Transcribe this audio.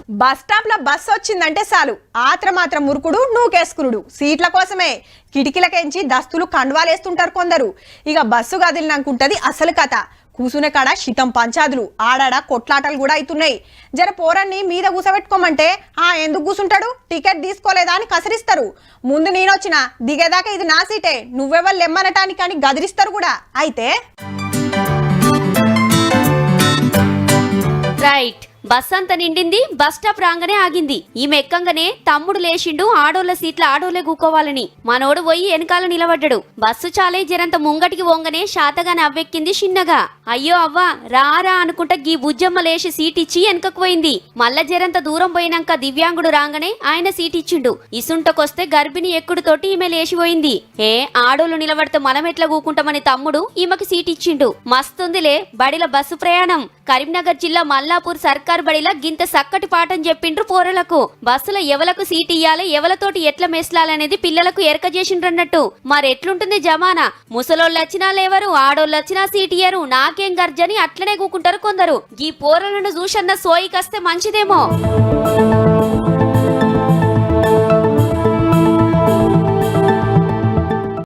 Bus stop లో bus వచ్చిందంటే చాలు ఆత్రమాత్రం మురుకుడు నూకేసుకునుడు సీట్ల కోసమే కిటికీలకెంచి దస్తులు కండువాలేస్తుంటారు కొందరు. ఇక బస్సు కదిలినాకుంటది అసలు కథ. కూసునే కాడ శితం పంచాదులు, ఆడాడ కొట్లాటలు కూడా అవుతున్నాయి. జర పోరన్ని మీద కూసబెట్టుకోమంటే ఎందుకు కూసుంటాడు, టికెట్ తీసుకోలేదా అని కసరిస్తారు. ముందు నేనొచ్చిన దిగేదాకా ఇది నా సీటే, నువ్వెవరు లెమ్మనటానికి అని గదిరిస్తారు కూడా. అయితే రైట్, బస్ అంతా నిండింది, బస్ స్టాప్ రాగానే ఆగింది. ఈమె ఎక్కంగానే తమ్ముడు లేచిండు ఆడోళ్ళ సీట్ల ఆడోళ్ళే కూకోవాలని. మనోడు పోయి వెనకాల నిలబడ్డాడు. బస్సు చాలే జరంత ముంగటికి వంగనే శాతగానే అవ్వెక్కింది చిన్నగా. అయ్యో అవ్వ రారా అనుకుంటా గీ బుజ్జమ్మ లేచి సీట్ ఇచ్చి వెనకకు పోయింది. మళ్ళా జరంత దూరం పోయినాక దివ్యాంగుడు రాగానే ఆయన సీట్ ఇచ్చిండు. ఇసుంటకొస్తే గర్భిణి ఎక్కుడుతోటి ఈమె లేచిపోయింది. ఆడోళ్ళు నిలబడితే మనం ఎట్లా కూకుంటామని తమ్ముడు ఈమెకి సీట్ ఇచ్చిండు. మస్తుందిలే బడిల బస్సు ప్రయాణం. కరీంనగర్ జిల్లా మల్లాపూర్ సర్కార్ బడిలా గింత సక్కటి పాఠం చెప్పిండ్రు పోరలకు. బస్సులో ఎవలకు సీట్ ఇయ్యాలి, ఎవలతోటి ఎట్లా మెస్లాలనేది పిల్లలకు ఎరక చేసిండ్రన్నట్టు. మరెట్లుంటుంది జమానా? ముసలోళ్ళు వచ్చినా లేవరు, ఆడోళ్ళు వచ్చినా సీట్ ఇయ్యరు, నాకేం గర్జని అట్లనే కూకుంటారు కొందరు. ఈ పోరలను చూసన్న సోయికస్తే మంచిదేమో.